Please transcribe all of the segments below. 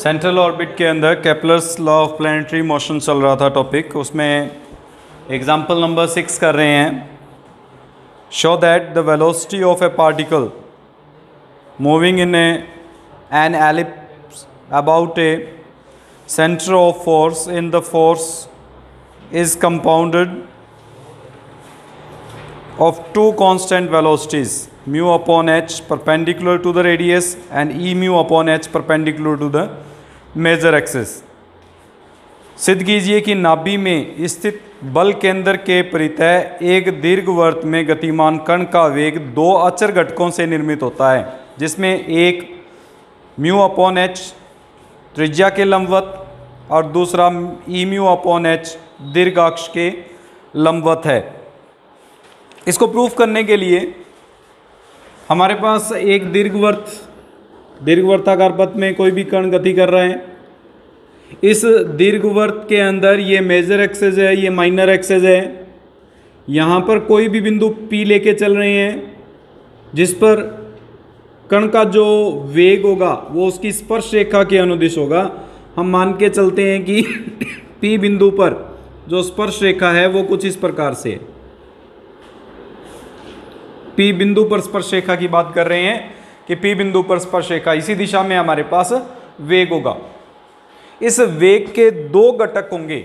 Central orbit के अंदर Kepler's law of planetary motion चल रहा था टॉपिक, उसमें एग्जांपल नंबर 6 कर रहे हैं। Show that the velocity of A particle moving in an ellipse about A centre of force in the force is compounded of two constant velocities mu upon h perpendicular to the radius and e mu upon h perpendicular to the major axis। सिद्ध कीजिए कि नाभि में स्थित बल केंद्र के परितः एक दीर्घवृत्त में गतिमान कण का वेग दो अचर घटकों से निर्मित होता है, जिसमें एक म्यू अपॉन एच त्रिज्या के लंबवत और दूसरा ई म्यू अपॉन एच दीर्घाक्ष के लंबवत है। इसको प्रूफ करने के लिए हमारे पास एक दीर्घवृत्ताकार पथ में कोई भी कण गति कर रहा है। इस दीर्घवृत्त के अंदर ये मेजर एक्सेस है, ये माइनर एक्सेस है। यहाँ पर कोई भी बिंदु P लेके चल रहे हैं, जिस पर कण का जो वेग होगा वो उसकी स्पर्श रेखा के अनुदिश होगा। हम मान के चलते हैं कि P बिंदु पर जो स्पर्श रेखा है वो कुछ इस प्रकार से है। P बिंदु पर स्पर्श रेखा की बात कर रहे हैं कि P बिंदु पर स्पर्श रेखा, इसी दिशा में हमारे पास वेग होगा। इस वेग के दो घटक होंगे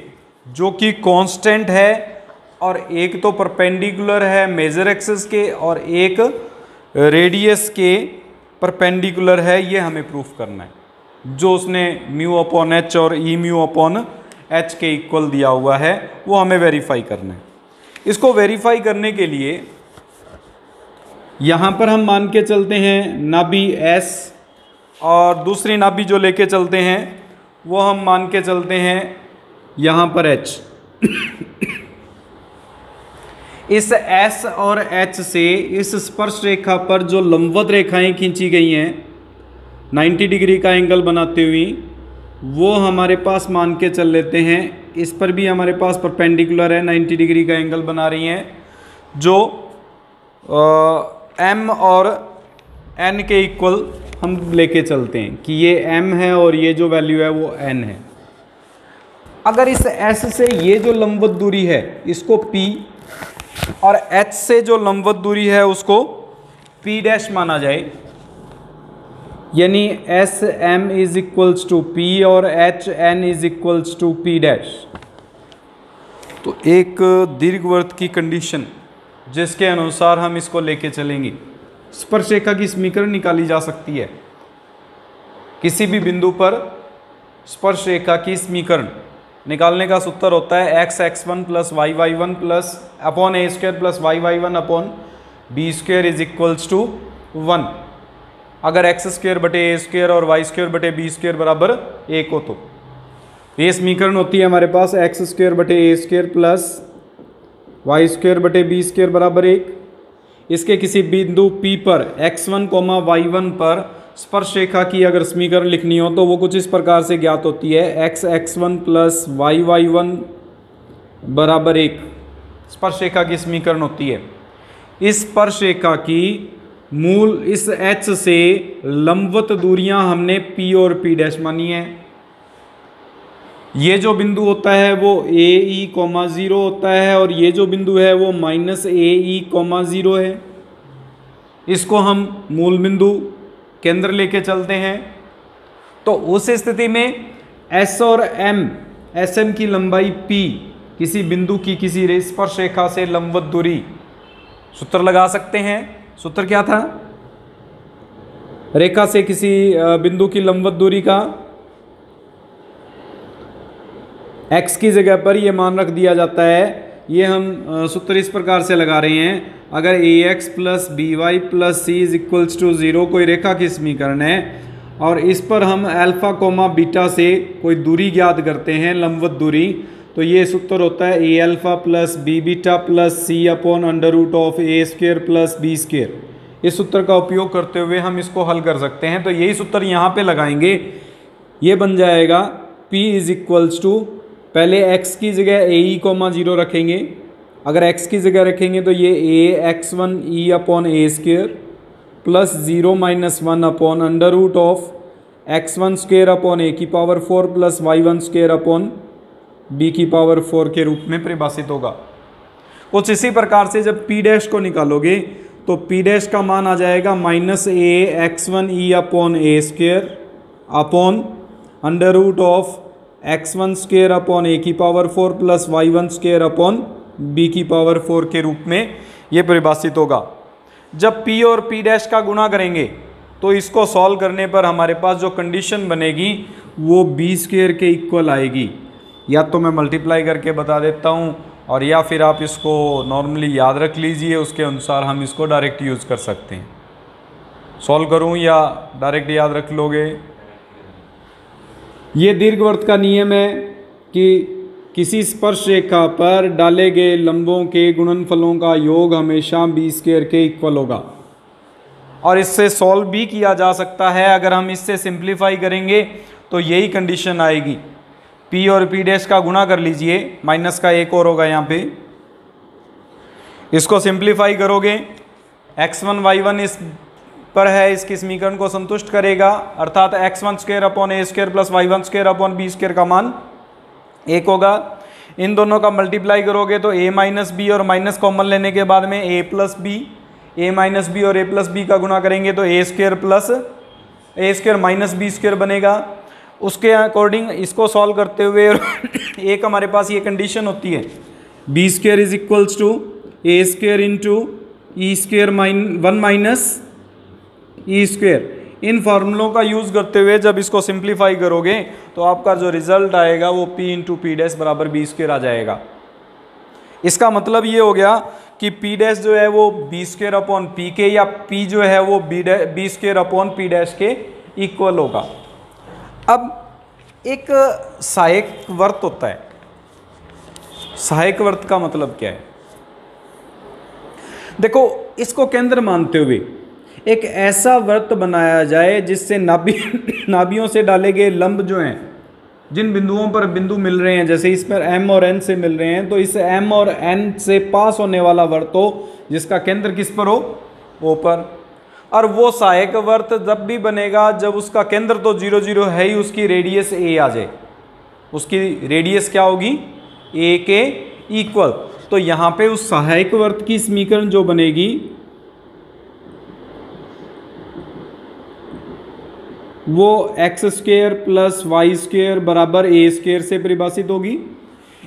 जो कि कांस्टेंट है, और एक तो परपेंडिकुलर है मेजर एक्सिस के और एक रेडियस के परपेंडिकुलर है। ये हमें प्रूफ करना है, जो उसने म्यू अपॉन एच और ई म्यू अपॉन एच के इक्वल दिया हुआ है वो हमें वेरीफाई करना है। इसको वेरीफाई करने के लिए यहाँ पर हम मान के चलते हैं नाभि S, और दूसरी नाभि जो लेके चलते हैं वो हम मान के चलते हैं यहाँ पर H। इस S और H से इस स्पर्श रेखा पर जो लंबवत रेखाएं खींची गई हैं 90 डिग्री का एंगल बनाते हुए, वो हमारे पास मान के चल लेते हैं। इस पर भी हमारे पास परपेंडिकुलर है, 90 डिग्री का एंगल बना रही हैं, जो M और N के इक्वल हम लेके चलते हैं कि ये M है और ये जो वैल्यू है वो N है। अगर इस S से ये जो लंबवत दूरी है इसको P, और H से जो लंबवत दूरी है उसको P डैश माना जाए, यानी S M is equals to P और H N is equals to P dash, तो एक दीर्घवृत्त की कंडीशन जिसके अनुसार हम इसको लेके चलेंगे, स्पर्श रेखा की समीकरण निकाली जा सकती है। किसी भी बिंदु पर स्पर्श रेखा की समीकरण निकालने का सूत्र होता है x x one plus y y one plus upon a square plus y y one upon b square is equals to 1। अगर एक्स स्क्वायर बटे ए स्क्वायर और वाई स्क्वायर बटे बी स्क्वायर बराबर 1 हो तो ये समीकरण होती है हमारे पास एक्स स्क्वायर बटे a square plus Y square बटे बी स्क्वायर बराबर 1। इसके किसी बिंदु P पर x1, y1 पर स्पर्श रेखा की अगर समीकरण लिखनी हो तो वो कुछ इस प्रकार से ज्ञात होती है x x1 plus y y1 बराबर 1 स्पर्श रेखा की समीकरण होती है। इस स्पर्श रेखा की मूल इस H से लंबवत दूरियां हमने P और P डैश मानी है। ये जो बिंदु होता है वो AE, 0 होता है, और ये जो बिंदु है वो -AE, 0 है। इसको हम मूल बिंदु केंद्र लेके चलते हैं, तो उस स्थिति में S और M, SM की लंबाई P, किसी बिंदु की किसी स्पर्श रेखा से लंबवत दूरी, सूत्र लगा सकते हैं। सूत्र क्या था? रेखा से किसी बिंदु की लंबवत दूरी का x की जगह पर ये मान रख दिया जाता है। ये हम सूत्र इस प्रकार से लगा रहे हैं, अगर ax plus b y plus c is equals to 0 कोई रेखा की समीकरण है, और इस पर हम अल्फा कोमा बीटा से कोई दूरी ज्ञात करते हैं, लंबवत दूरी, तो ये सूत्र होता है a alpha plus b beta plus c upon under root of a square plus b square. इस सूत्र का उपयोग करते हुए हम इसको हल कर सकते हैं। तो यही सूत्र यहाँ पे लगाएंगे, ये बन जाएगा P इज इक्वल्स टू, पहले x की जगह AE, 0 रखेंगे। अगर x की जगह रखेंगे तो ये a x1 e upon a square plus 0 - 1 upon under root of x1 square upon a की power 4 plus y1 square upon b की पावर 4 के रूप में परिभाषित होगा। कुछ इसी प्रकार से जब p डैश को निकालोगे तो p डैश का मान आ जाएगा minus a x1 e upon a square upon under root of x1 square upon a की power 4 plus y1 square upon b की पावर 4 के रूप में ये परिभाषित होगा। जब p और p डैश का गुणा करेंगे तो इसको सॉल्व करने पर हमारे पास जो कंडीशन बनेगी वो b स्क्वेयर के इक्वल आएगी। या तो मैं मल्टीप्लाई करके बता देता हूँ और या फिर आप इसको नॉर्मली याद रख लीजिए, उसके अनुसार हम इसको डायरेक्ट यूज़ कर सकते हैं। सॉल्व करूँ या डायरेक्ट याद रख लोगे? ये दीर्घवृत्त का नियम है कि किसी स्पर्श रेखा पर डाले गए लंबों के गुणनफलों का योग हमेशा b स्क्वेयर के इक्वल होगा और इससे सॉल्व भी किया जा सकता है। अगर हम इससे सिंप्लीफाई करेंगे तो यही कंडीशन आएगी। p और p डैश का गुणा कर लीजिए, माइनस का एक और होगा यहाँ पे, इसको सिंप्लीफाई करोगे x1 y1 इस पर है, इसकी समीकरण को संतुष्ट करेगा, अर्थात x1 square upon a square plus y1 square upon b square का मान 1 होगा। इन दोनों का मल्टीप्लाई करोगे तो a माइनस बी और माइनस कॉमन लेने के बाद में a plus b, a minus b और a प्लस बी का गुणा करेंगे तो a square plus a square minus b square बनेगा। उसके अकॉर्डिंग इसको सॉल्व करते हुए एक हमारे पास ये कंडीशन होती है b square is equals to a square into e square 1 minus e square. इन फार्मूलों का यूज़ करते हुए जब इसको सिंप्लीफाई करोगे तो आपका जो रिजल्ट आएगा वो p इंटू पी डैश बराबर b स्क्वायर आ जाएगा। इसका मतलब ये हो गया कि p डैश जो है वो b स्क्वायर अपॉन पी के या p जो है वो b square upon p dash के इक्वल होगा। अब एक सहायक वर्त होता है। सहायक वर्त का मतलब क्या है? देखो, इसको केंद्र मानते हुए एक ऐसा वर्त बनाया जाए जिससे नाभियों से डाले गए लंब जो हैं, जिन बिंदुओं पर बिंदु मिल रहे हैं, जैसे इस पर m और n से मिल रहे हैं, तो इस m और n से पास होने वाला वर्त हो जिसका केंद्र किस पर हो? O पर। और वो सहायक वर्त जब भी बनेगा जब उसका केंद्र तो 0 0 है ही, उसकी रेडियस a आ जाए। उसकी रेडियस क्या होगी? a के इक्वल। तो यहाँ पे उस सहायक वर्त की समीकरण जो बनेगी वो x square plus y square बराबर ए स्क्वेयर से परिभाषित होगी।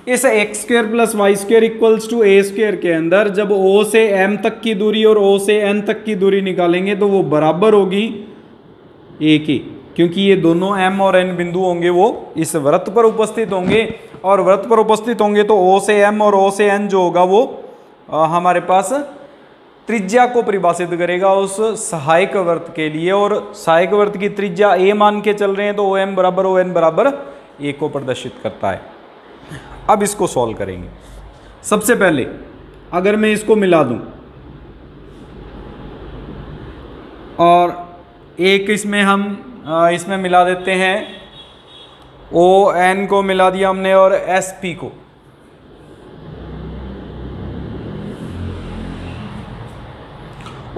इस x square plus y square equals to a square के अंदर जब O से M तक की दूरी और O से N तक की दूरी निकालेंगे तो वो बराबर होगी A की, क्योंकि ये दोनों M और N बिंदु होंगे वो इस वृत्त पर उपस्थित होंगे और वृत्त पर उपस्थित होंगे तो O से M और O से N जो होगा वो हमारे पास त्रिज्या को परिभाषित करेगा उस सहायक वर्त के लिए। और सहायक वर्त की त्रिज्या a मान के चल रहे हैं तो OM बराबर ON बराबर a को प्रदर्शित करता है। अब इसको सॉल्व करेंगे। सबसे पहले अगर मैं इसको मिला दूं और एक इसमें हम इसमें मिला देते हैं, ON को मिला दिया हमने और SP को,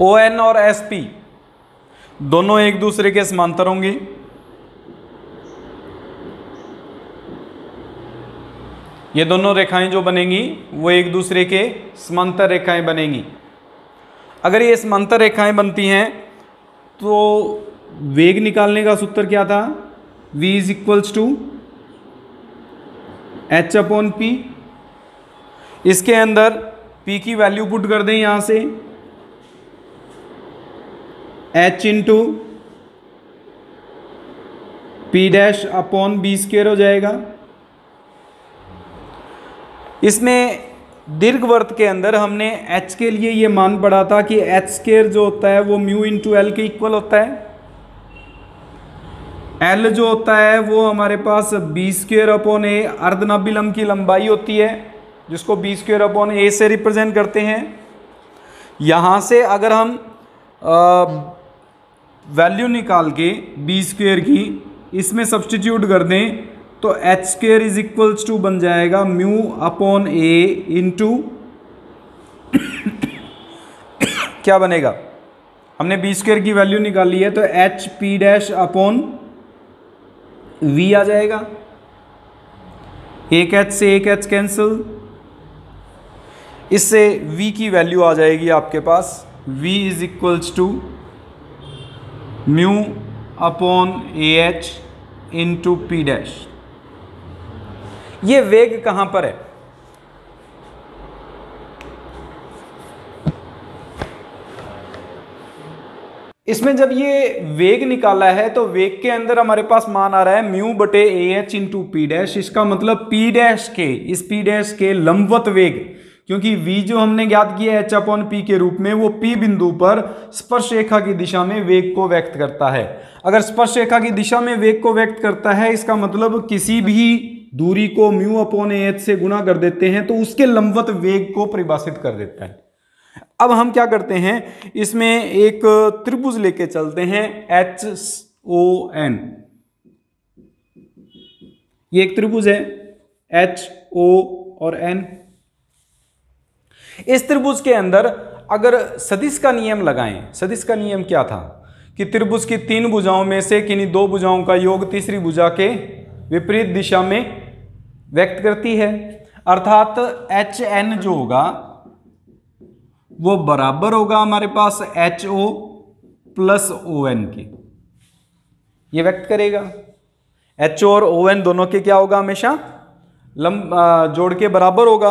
ON और SP दोनों एक दूसरे के समांतर होंगे। ये दोनों रेखाएं जो बनेंगी वो एक दूसरे के समांतर रेखाएं बनेंगी। अगर ये समांतर रेखाएं बनती हैं तो वेग निकालने का सूत्र क्या था? V is equals to H upon P। इसके अंदर P की वैल्यू पुट कर दें यहां से, H into P dash upon b square हो जाएगा। इसमें दीर्घवृत्त के अंदर हमने H के लिए ये मान पढ़ा था कि H स्क्वेयर जो होता है वो म्यू इंटू एल के इक्वल होता है। L जो होता है वो हमारे पास बी स्क्वेयर अपॉन ए अर्धनाभि लंब की लंबाई होती है, जिसको बी स्क्वेयर अपॉन ए से रिप्रेजेंट करते हैं। यहाँ से अगर हम वैल्यू निकाल के बी स्क्वेयर की इसमें सब्सटीट्यूट कर दें तो h square is equals to बन जाएगा म्यू अपॉन ए इंटू क्या बनेगा? हमने बी स्क्वेयर की वैल्यू निकाली है तो h P dash upon v आ जाएगा, एक h से एक h कैंसिल, इससे v की वैल्यू आ जाएगी आपके पास v is equals to mu upon a h into P dash. ये वेग कहां पर है? इसमें जब ये वेग निकाला है तो वेग के अंदर हमारे पास मान आ रहा है म्यू बटे ए एच इंटू पी डैश। इसका मतलब पी डैश के, इस पी डैश के लंबवत वेग, क्योंकि v जो हमने ज्ञात किया h अपॉन पी के रूप में, वो p बिंदु पर स्पर्श रेखा की दिशा में वेग को व्यक्त करता है। अगर स्पर्श रेखा की दिशा में वेग को व्यक्त करता है, इसका मतलब किसी भी दूरी को म्यू अपॉन ए एच से गुणा कर देते हैं तो उसके लंबवत वेग को परिभाषित कर देता है। अब हम क्या करते हैं, इसमें एक त्रिभुज लेके चलते हैं एच ओ एन। ये एक त्रिभुज है एच ओ और एन। इस त्रिभुज के अंदर अगर सदिश का नियम लगाएं, सदिश का नियम क्या था कि त्रिभुज की तीन भुजाओं में से किन्हीं दो भुजाओं का योग तीसरी भुजा के विपरीत दिशा में व्यक्त करती है, अर्थात एच एन जो होगा वो बराबर होगा हमारे पास h o plus o n के। ये व्यक्त करेगा एच ओ और ओ एन दोनों के क्या होगा, हमेशा जोड़ के बराबर होगा।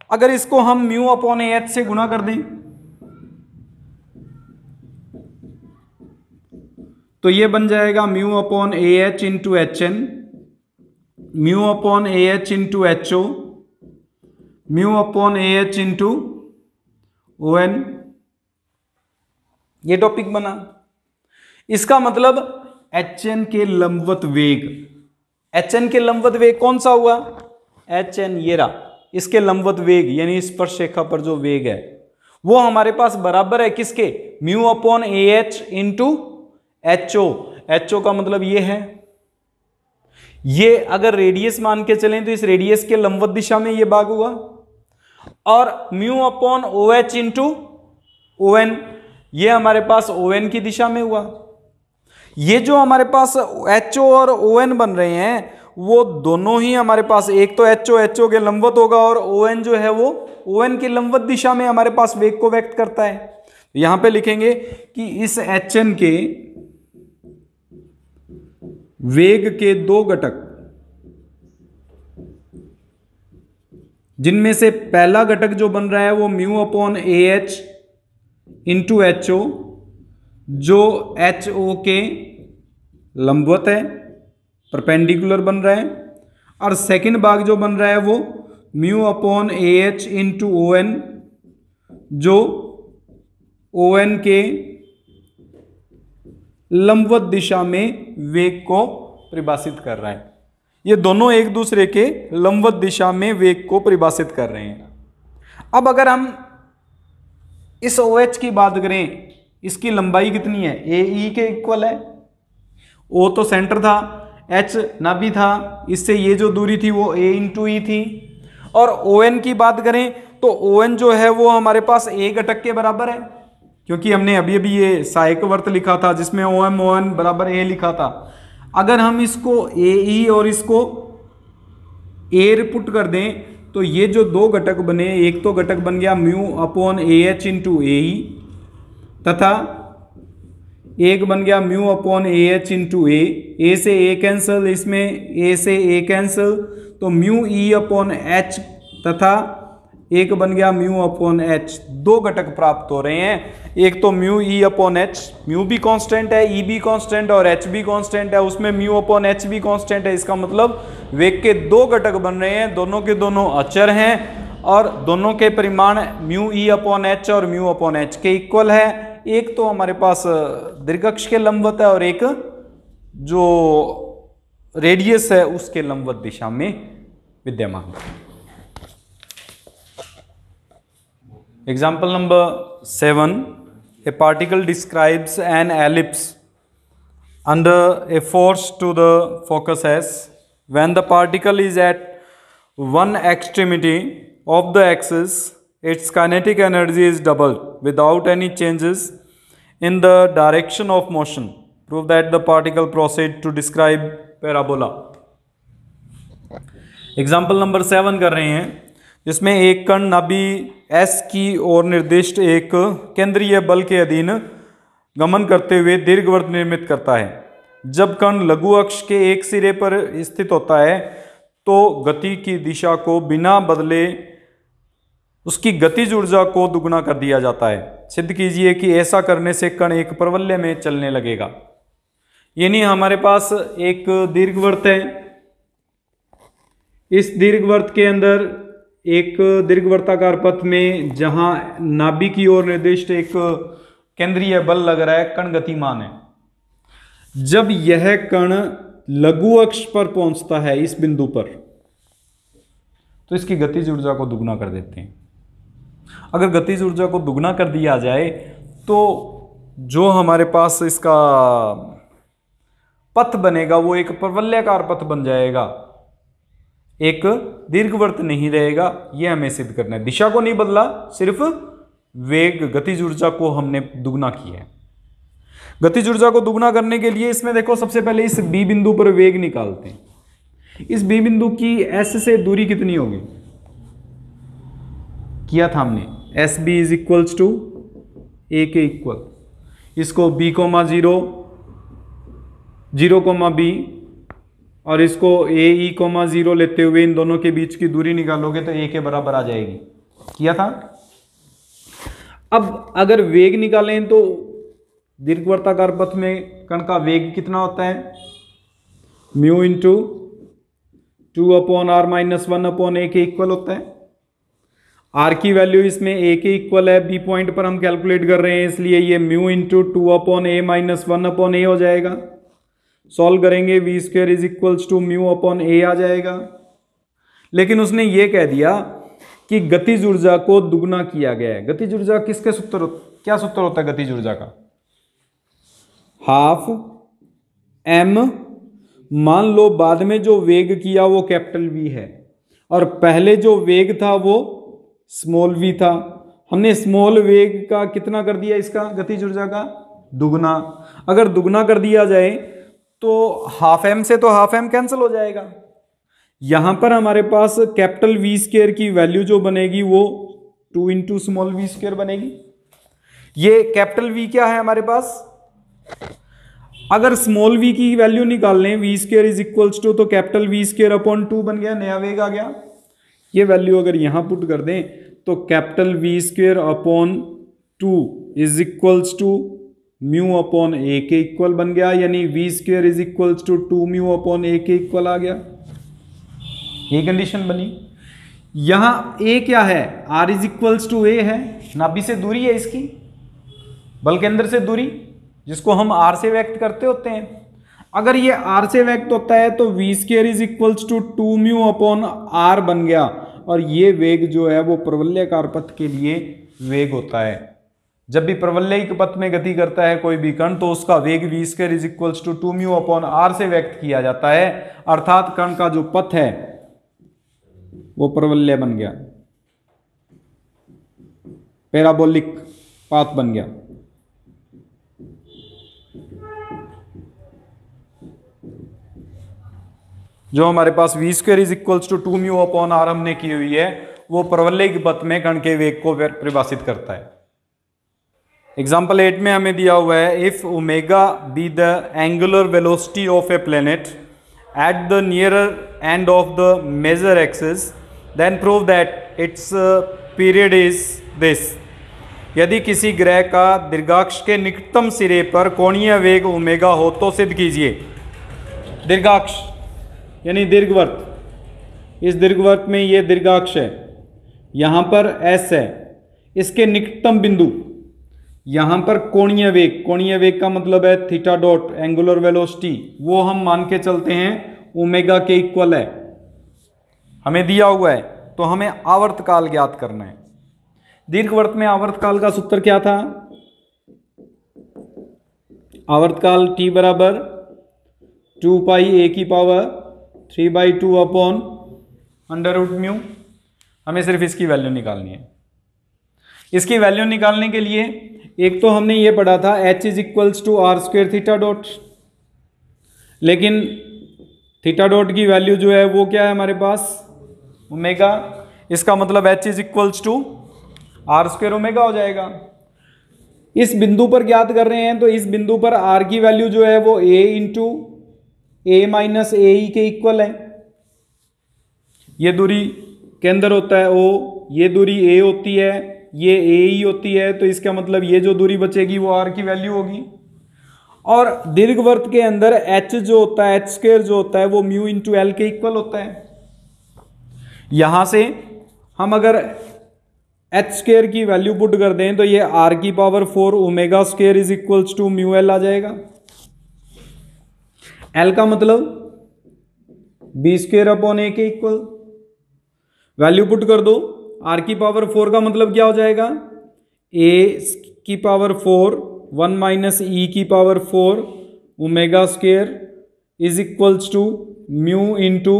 अगर इसको हम म्यू अपॉन ए एच से गुणा कर दें तो ये बन जाएगा mu upon a h into h n, mu upon a h into h o, mu upon a h into o n. ये टॉपिक बना। इसका मतलब एच एन के लंबवत वेग, एच एन के लंबवत वेग कौन सा हुआ, एच एन ये रहा, इसके लंबवत वेग यानी स्पर्श रेखा पर जो वेग है वो हमारे पास बराबर है किसके, mu upon a h into h o. H o का मतलब ये है, ये अगर रेडियस मान के चलें तो इस रेडियस के लंबवत दिशा में ये भाग हुआ, और mu upon o h into o n, ये हमारे पास ओ एन की दिशा में हुआ। ये जो हमारे पास एच ओ और ओ एन बन रहे हैं वो दोनों ही हमारे पास, एक तो एच ओ के लंबवत होगा और ओ एन जो है वो ओ एन की लंबवत दिशा में हमारे पास वेग को व्यक्त करता है। यहां पे लिखेंगे कि इस एच एन के वेग के दो घटक, जिनमें से पहला घटक जो बन रहा है वो mu upon a h into h o, जो एच ओ के लंबवत है, परपेंडिकुलर बन रहा है, और सेकंड भाग जो बन रहा है वो mu upon a h into o n, जो ओ एन के लंबवत दिशा में वेग को परिभाषित कर रहा है। ये दोनों एक दूसरे के लंबवत दिशा में वेग को परिभाषित कर रहे हैं। अब अगर हम इस ओ एच की बात करें, इसकी लंबाई कितनी है, ए ई के इक्वल है। ओ तो सेंटर था, एच नाभि था, इससे ये जो दूरी थी वो ए इंटू ई थी। और ओ एन की बात करें तो ओ एन जो है वो हमारे पास ए घटक के बराबर है, क्योंकि हमने अभी अभी ये सहायक वर्त लिखा था जिसमें ओ एन बराबर ए लिखा था। अगर हम इसको ए ई और इसको ए रिपुट कर दें तो ये जो दो घटक बने, एक तो घटक बन गया mu upon a h into a e, तथा एक बन गया mu upon a h into a से ए कैंसिल, इसमें ए से ए कैंसिल, तो म्यू ई अपॉन एच, तथा एक बन गया म्यू अपॉन एच। दो घटक प्राप्त हो रहे हैं, एक तो mu e upon H, mu भी कांस्टेंट है, ई भी कांस्टेंट है और एच भी कांस्टेंट है, उसमें म्यू अपॉन एच भी कांस्टेंट है। इसका मतलब वेग के दो घटक बन रहे हैं, दोनों के दोनों अचर हैं और दोनों के परिमाण म्यू ई अपॉन एच और म्यू अपॉन एच के इक्वल है। एक तो हमारे पास दीर्घअक्ष के लंबवत है और एक जो रेडियस है उसके लंबवत दिशा में विद्यमान है। Example number 7, a particle describes an ellipse under a force to the focus S. When the particle is at one extremity of the axis, its kinetic energy is doubled without any changes in the direction of motion. Prove that the particle proceeds to describe parabola. Example number 7 कर रहे हैं, जिसमें एक कण नाभि S की ओर निर्दिष्ट एक केंद्रीय बल के अधीन गमन करते हुए दीर्घवृत्त निर्मित करता है। जब कण लघु अक्ष के एक सिरे पर स्थित होता है तो गति की दिशा को बिना बदले उसकी गतिज ऊर्जा को दुगना कर दिया जाता है। सिद्ध कीजिए कि ऐसा करने से कण एक प्रवलय में चलने लगेगा। यानी हमारे पास एक दीर्घवृत्त है, इस दीर्घवृत्त के अंदर एक दीर्घवृत्ताकार पथ में जहां नाभि की ओर निर्दिष्ट एक केंद्रीय बल लग रहा है, कण गतिमान है। जब यह कण लघु अक्ष पर पहुंचता है इस बिंदु पर, तो इसकी गतिज ऊर्जा को दुगना कर देते हैं। अगर गतिज ऊर्जा को दुगना कर दिया जाए तो जो हमारे पास इसका पथ बनेगा वो एक प्रवलयाकार पथ बन जाएगा, एक दीर्घवृत्त नहीं रहेगा। यह हमें सिद्ध करना है। दिशा को नहीं बदला, सिर्फ वेग गतिज ऊर्जा को हमने दुगना किया है। गतिज ऊर्जा को दुगना करने के लिए इसमें देखो, सबसे पहले इस बी बिंदु पर वेग निकालते हैं। इस बी बिंदु की एस से दूरी कितनी होगी, किया था हमने, S B is equals to A के इक्वल। इसको बी कोमा 0 0 कोमा बी और इसको ए ई कोमा 0 लेते हुए इन दोनों के बीच की दूरी निकालोगे तो ए के बराबर आ जाएगी। किया था। अब अगर वेग निकालें तो दीर्घवृत्ताकार पथ में कण का वेग कितना होता है, म्यू इंटू 2/r-1/a के इक्वल होता है। आर की वैल्यू इसमें ए के इक्वल है, बी पॉइंट पर हम कैलकुलेट कर रहे हैं, इसलिए ये म्यू इंटू 2/a-1/a हो जाएगा। सॉल्व करेंगे, V square is equals to mu upon A आ जाएगा। लेकिन उसने ये कह दिया कि गतिज ऊर्जा को दुगना किया गया है। गतिज ऊर्जा किसके सूत्र, क्या सूत्र होता है गतिज ऊर्जा का, हाफ एम। मान लो बाद में जो वेग किया वो कैपिटल वी है और पहले जो वेग था वो स्मॉल वी था। हमने स्मॉल वेग का कितना कर दिया, इसका गतिज ऊर्जा का दुगना। अगर दुगना कर दिया जाए तो हाफ एम से तो हाफ एम कैंसिल हो जाएगा। यहां पर हमारे पास कैपिटल वी स्क्वायर की वैल्यू जो बनेगी वो 2 इंटू स्मॉल वी स्क्वायर बनेगी। ये कैपिटल वी क्या है हमारे पास, अगर स्मॉल वी की वैल्यू निकाल लें, v square is equals to, तो कैपिटल वी स्क्वायर अपॉन 2 बन गया, नया वेग आ गया। ये वैल्यू अगर यहां पुट कर दें तो capital we square upon 2 is equals to mu upon A के इक्वल बन गया, यानी V square is equals to 2 mu upon A के इक्वल आ गया। ये कंडीशन बनी। यहां ए क्या है, आर इज इक्वल्स टू ए है, नाभि से दूरी है इसकी, बल केंद्र से दूरी, जिसको हम आर से व्यक्त करते होते हैं। अगर ये आर से व्यक्त होता है तो v square is equals to 2 mu upon r बन गया, और ये वेग जो है वो प्रवलयाकार पथ के लिए वेग होता है। जब भी प्रवलयिक पथ में गति करता है कोई भी कण तो उसका वेग v square is equals to 2 mu upon r से व्यक्त किया जाता है, अर्थात कण का जो पथ है वो प्रवलय बन गया, पैराबोलिक पाथ बन गया। जो हमारे पास V square is equals to 2 mu upon R हमने की हुई है वो प्रवलयिक पथ में कण के वेग को परिभाषित करता है। एग्जाम्पल 8 में हमें दिया हुआ है, if omega be the angular velocity of a planet at the nearer end of the major axis then prove that its period is this. यदि किसी ग्रह का दीर्घाक्ष के निकटतम सिरे पर कोणीय वेग ओमेगा हो तो सिद्ध कीजिए। दीर्घाक्ष यानी दीर्घवृत्त, इस दीर्घवृत्त में ये दीर्घाक्ष है, यहां पर एस है, इसके निकटतम बिंदु, यहां पर कोणीय वेग, कोणीय वेग का मतलब है थीटा डॉट एंगुलर वेलोसिटी, वो हम मान के चलते हैं ओमेगा के इक्वल है, हमें दिया हुआ है। तो हमें आवर्तकाल ज्ञात करना है। दीर्घवृत्त में आवर्तकाल का सूत्र क्या था, आवर्तकाल t बराबर 2 पाई a की power 3/2 upon under root mu. हमें सिर्फ इसकी वैल्यू निकालनी है। इसकी वैल्यू निकालने के लिए एक तो हमने ये पढ़ा था h is equals to r square theta dot, लेकिन थीटा डॉट की वैल्यू जो है वो क्या है हमारे पास, ओमेगा। इसका मतलब h is equals to r square omega हो जाएगा। इस बिंदु पर ज्ञात कर रहे हैं तो इस बिंदु पर आर की वैल्यू जो है वो ए इंटू ए माइनस ए ई के इक्वल है। ये दूरी के अंदर होता है ओ, ये दूरी ए होती है, ये ए ई होती है, तो इसका मतलब ये जो दूरी बचेगी वो आर की वैल्यू होगी। और दीर्घवृत्त के अंदर एच जो होता है, एच स्क्वायर जो होता है वो म्यू इंटू एल के इक्वल होता है। यहां से हम अगर एच स्क्वायर की वैल्यू पुट कर दें तो ये आर की power 4 omega square is equals to mu L आ जाएगा। एल का मतलब बी स्क्वायर अपॉन ए के इक्वल, वैल्यू पुट कर दो। आर की पावर 4 का मतलब क्या हो जाएगा, ए की पावर 4 1 माइनस ई की power 4 omega square is equals to mu into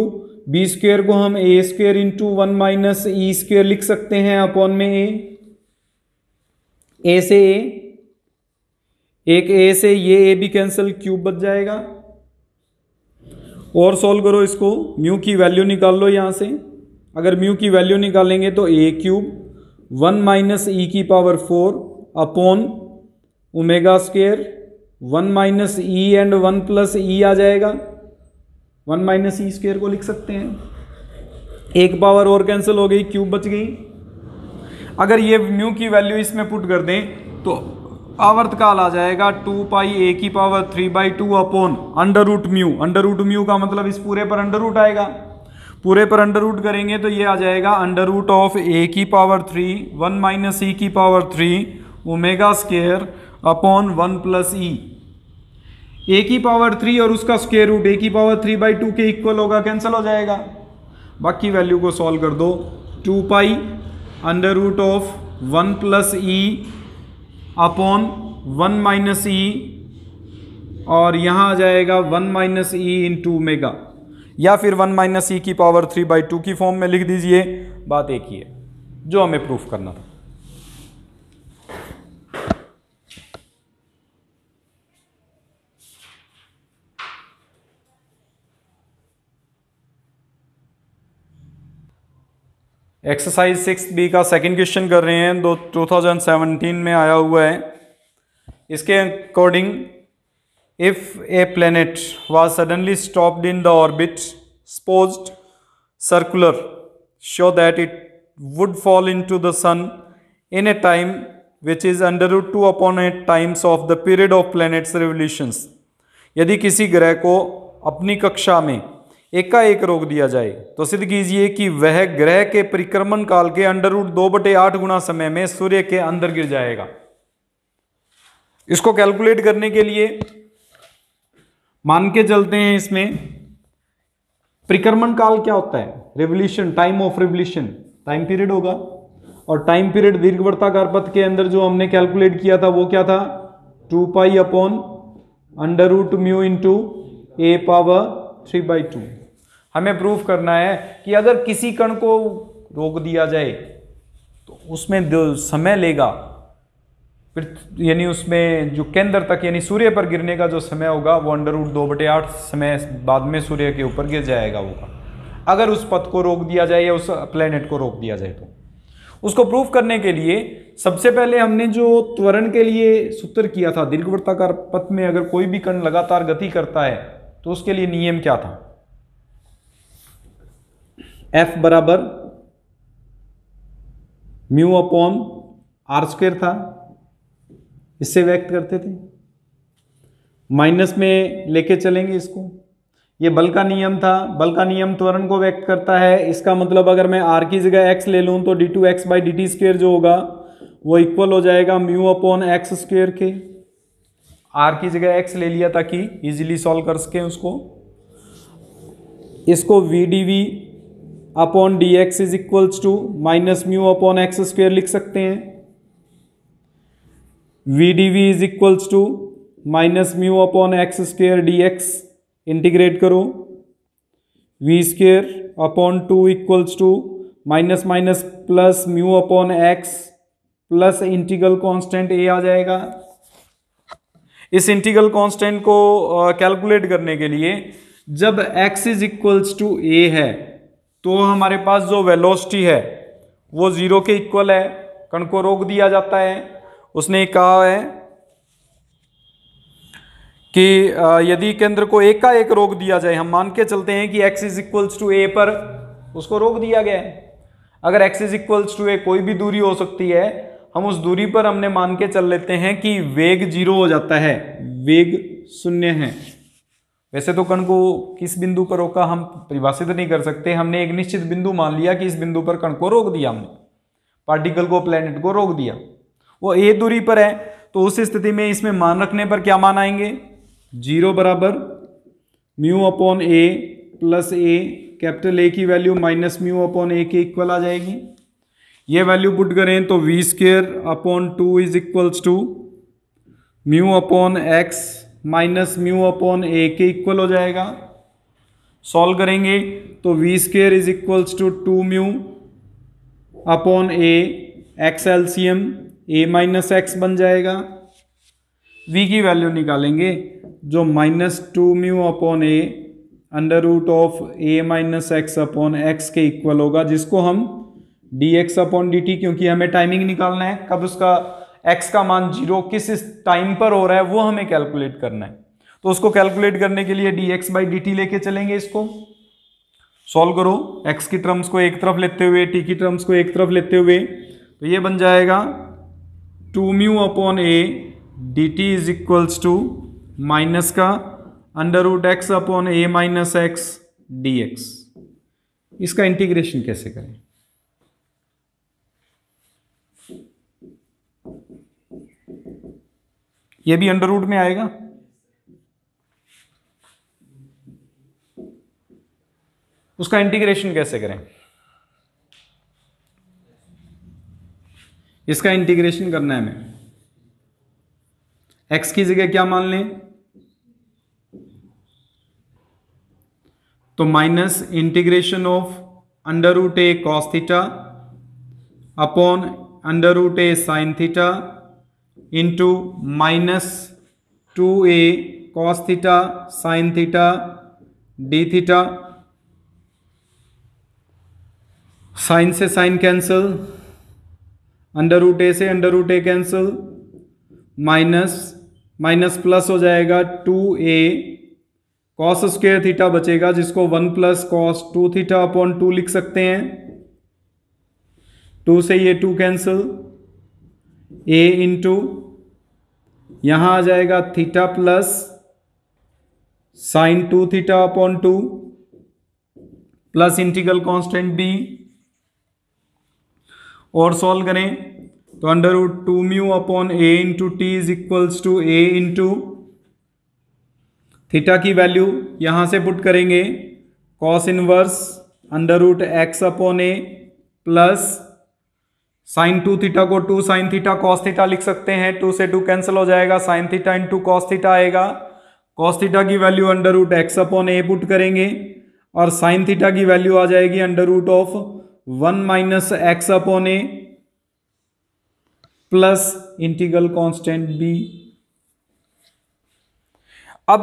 b square को हम a square into 1 minus e square लिख सकते हैं अपॉन में ए से ए, एक ए से ये ए भी कैंसिल, क्यूब बच जाएगा। और सॉल्व करो इसको, म्यू की वैल्यू निकाल लो यहां से। अगर म्यू की वैल्यू निकालेंगे तो ए क्यूब 1 माइनस ई की power 4 upon omega square 1 minus E and 1 plus E आ जाएगा, 1 माइनस ई स्क्वायर को लिख सकते हैं। एक पावर और कैंसिल हो गई, क्यूब बच गई। अगर ये म्यू की वैल्यू इसमें पुट कर दें तो आवर्तकाल आ जाएगा 2 पाई ए की power 3/2 upon under root mu. Under root mu का मतलब इस पूरे पर अंडर रूट आएगा, पूरे पर अंडर रूट करेंगे तो ये आ जाएगा अंडर रूट ऑफ ए की पावर 3 1 माइनस ई की power 3 omega square upon 1 plus E. A की पावर 3 और उसका स्क्वायर रूट ए की पावर 3/2 के इक्वल होगा, कैंसिल हो जाएगा। बाकी वैल्यू को सॉल्व कर दो, 2 pi under root of 1 plus E upon 1 minus E, और यहाँ आ जाएगा 1 माइनस ई इंटू ओमेगा, या फिर 1 माइनस ई की पावर 3/2 की फॉर्म में लिख दीजिए। बात एक ही है जो हमें प्रूफ करना था। एक्सरसाइज 6B का सेकंड क्वेश्चन कर रहे हैं, 2017 में आया हुआ है। इसके according if a planet was suddenly stopped in the orbit supposed circular show that it would fall into the sun in a time which is √2 upon 8 times of the period of planets revolutions. यदि किसी ग्रह को अपनी कक्षा में एकाएक रोक दिया जाए तो सिद्ध कीजिए कि वह ग्रह के परिक्रमण काल के √2/8 गुना समय में सूर्य के अंदर गिर जाएगा। इसको कैलकुलेट करने के लिए मान के चलते हैं, इसमें परिक्रमण काल क्या होता है, revolution, time of revolution, time period होगा। और टाइम पीरियड दीर्घवृत्ताकार पथ के अंदर जो हमने कैलकुलेट किया था वो क्या था, 2 पाई अपॉन √μ इंटू ए पावर 3/2। हमें प्रूफ करना है कि अगर किसी कण को रोक दिया जाए तो उसमें जो समय लेगा, फिर यानी उसमें जो केंद्र तक यानी सूर्य पर गिरने का जो समय होगा वो √2/8 समय बाद में सूर्य के ऊपर गिर जाएगा होगा, अगर उस पथ को रोक दिया जाए या उस प्लेनेट को रोक दिया जाए। तो उसको प्रूफ करने के लिए सबसे पहले हमने जो त्वरण के लिए सूत्र किया था, दीर्घवृत्ताकार पथ में अगर कोई भी कण लगातार गति करता है तो उसके लिए नियम क्या था, F बराबर म्यू अपॉन आर स्क्वायर था, इससे व्यक्त करते थे। माइनस में लेके चलेंगे इसको, ये बल का नियम था, बल का नियम त्वरण को व्यक्त करता है। इसका मतलब अगर मैं r की जगह x ले लूं तो d2x/dt² जो होगा वो इक्वल हो जाएगा म्यू अपॉन एक्स स्क्वायर के। r की जगह x ले लिया ताकि इजीली सॉल्व कर सकें उसको। इसको v dv upon dx is equals to minus mu upon x square लिख सकते हैं। v dv is equals to minus mu upon x square dx, integrate करो, v square upon 2 equals to minus minus plus mu upon x plus integral constant a आ जाएगा। इस integral constant को calculate करने के लिए जब x is equals to a है तो हमारे पास जो वेलोसिटी है वो 0 के इक्वल है, कण को रोक दिया जाता है। उसने कहा है कि यदि केंद्र को एक का एक रोक दिया जाए, हम मान के चलते हैं कि x is equals to a पर उसको रोक दिया गया है। अगर x is equals to a कोई भी दूरी हो सकती है, हम उस दूरी पर हमने मान के चल लेते हैं कि वेग 0 हो जाता है, वेग 0 है। वैसे तो कण को किस बिंदु पर रोका हम परिभाषित नहीं कर सकते, हमने एक निश्चित बिंदु मान लिया कि इस बिंदु पर कण को रोक दिया, हमने पार्टिकल को, प्लैनेट को रोक दिया, वो a दूरी पर है। तो उस स्थिति में इसमें मान रखने पर क्या मान आएंगे, 0 बराबर mu upon a plus a, capital A की value minus mu upon a के इक्वल आ जाएगी। ये वैल्यू पुट करें तो v square upon 2 is equals to mu upon x minus mu upon a के इक्वल हो जाएगा। सॉल्व करेंगे तो v square is equals to 2 mu upon a, x LCM a minus x बन जाएगा। v की वैल्यू निकालेंगे जो minus 2 mu upon a under root of a minus x upon x के इक्वल होगा, जिसको हम dx अपॉन dt, क्योंकि हमें टाइमिंग निकालना है कब उसका x का मान 0 किस टाइम पर हो रहा है वो हमें कैलकुलेट करना है। तो उसको कैलकुलेट करने के लिए dx बाई dt लेके चलेंगे। इसको सॉल्व करो, x की टर्म्स को एक तरफ लेते हुए, t की टर्म्स को एक तरफ लेते हुए, तो ये बन जाएगा 2 mu upon a dt is equals to minus का under root X upon a minus X dx। इसका इंटीग्रेशन कैसे करें, ये भी अंडर रूट में आएगा। उसका इंटीग्रेशन कैसे करें, इसका इंटीग्रेशन करना है हमें। x की जगह क्या मान लें, तो minus integration of under root a cos theta upon under root a sine theta into minus 2a cos theta sine theta d theta. Sine से sine cancel, under root a से under root a cancel, minus minus plus हो जाएगा 2a cos square theta बचेगा, जिसको 1 plus cos 2 theta upon 2 लिख सकते हैं। 2 से ये 2 कैंसिल, a इंटू यहां आ जाएगा theta plus sine 2 theta upon 2 plus integral constant b। और सॉल्व करें तो under root 2 mu upon a into T is equals to a into theta की वैल्यू यहां से पुट करेंगे, cos inverse under root X upon A plus sine 2 theta को 2 sine theta cos theta लिख सकते हैं। 2 से 2 कैंसिल हो जाएगा, sine theta into cos theta आएगा। कॉस थीटा की value under root X upon A put करेंगे और साइन थीटा की वैल्यू आ जाएगी under root of 1 minus x upon A plus integral constant b। अब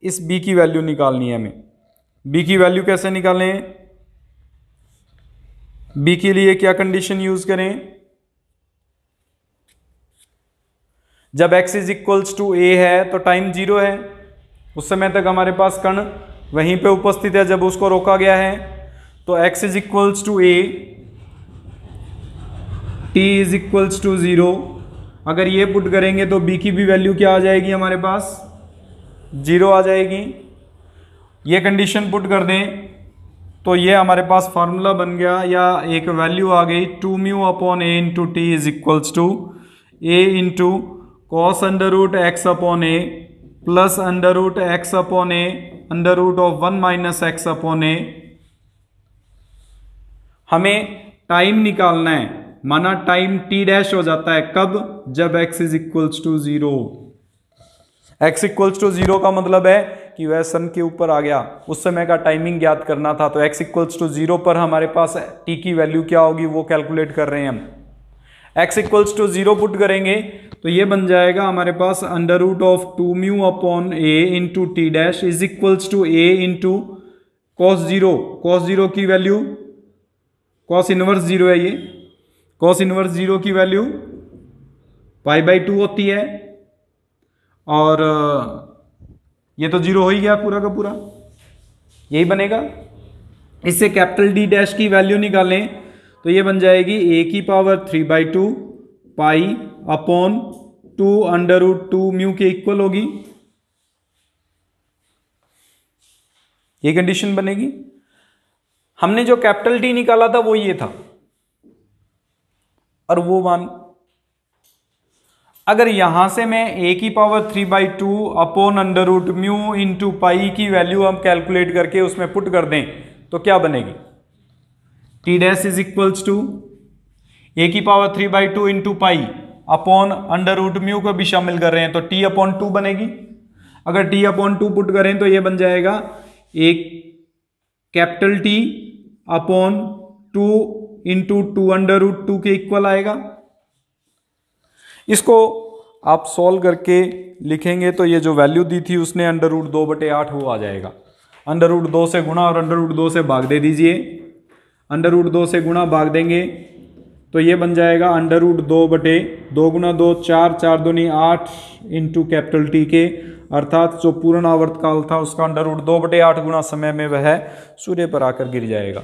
इस b की वैल्यू निकालनी है हमें। b की वैल्यू कैसे निकालें, b के लिए क्या कंडीशन यूज करें, जब x is equals to a है तो टाइम 0 है, उस समय तक हमारे पास कण वहीं पे उपस्थित है जब उसको रोका गया है। तो x is equals to a, t is equals to 0। अगर ये पुट करेंगे तो b की भी वैल्यू क्या आ जाएगी हमारे पास, 0 आ जाएगी। ये कंडीशन पुट कर दें तो ये हमारे पास फार्मूला बन गया या एक वैल्यू आ गई 2 mu upon a into T is equals to a into cos under root X upon A plus under root X upon A under root of 1 minus x upon A. हमें time निकालना है, माना time t dash हो जाता है कब, जब x is equals to 0। x equals to 0 का मतलब है कि वह सन के ऊपर आ गया, उस समय का टाइमिंग ज्ञात करना था। तो x इक्वल्स टू 0 पर हमारे पास t की वैल्यू क्या होगी वो कैलकुलेट कर रहे हैं हम। x इक्वल्स टू 0 पुट करेंगे तो ये बन जाएगा हमारे पास under root of 2 mu upon A into T dash is equals to A into cos zero की वैल्यू कॉस इनवर्स जीरो है, ये कॉस इनवर्स जीरो की वैल्यू π/2 होती है, और ये तो जीरो हो ही गया पूरा का पूरा, यही बनेगा। इससे कैपिटल डी डैश की वैल्यू निकालें तो ये बन जाएगी a की power 3/2 pi upon 2 under root 2 mu के इक्वल होगी, ये कंडीशन बनेगी। हमने जो कैपिटल टी निकाला था वो ये था, और वो मान अगर यहां से मैं a की power 3/2 upon under root mu into pi की वैल्यू हम कैलकुलेट करके उसमें पुट कर दें तो क्या बनेगी, T dash is equals to a की power 3/2 into pi upon under root mu को भी शामिल कर रहे हैं तो t/2 बनेगी। अगर t/2 पुट करें तो ये बन जाएगा एक capital T upon 2 into 2 under root 2 के इक्वल आएगा। इसको आप सॉल्व करके लिखेंगे तो ये जो वैल्यू दी थी उसने अंडर रूट 2/8 वो आ जाएगा। अंडर रूट 2 से गुणा और अंडर रूट 2 से भाग दे दीजिए, अंडर रूट 2 से गुणा भाग देंगे तो ये बन जाएगा अंडर रूट 2/2 गुणा 2 4 4 दूनी 8 इंटू कैपिटल टी के, अर्थात जो पूर्ण आवर्त काल था उसका अंडर रूट 2/8 गुणा समय में वह सूर्य पर आकर गिर जाएगा।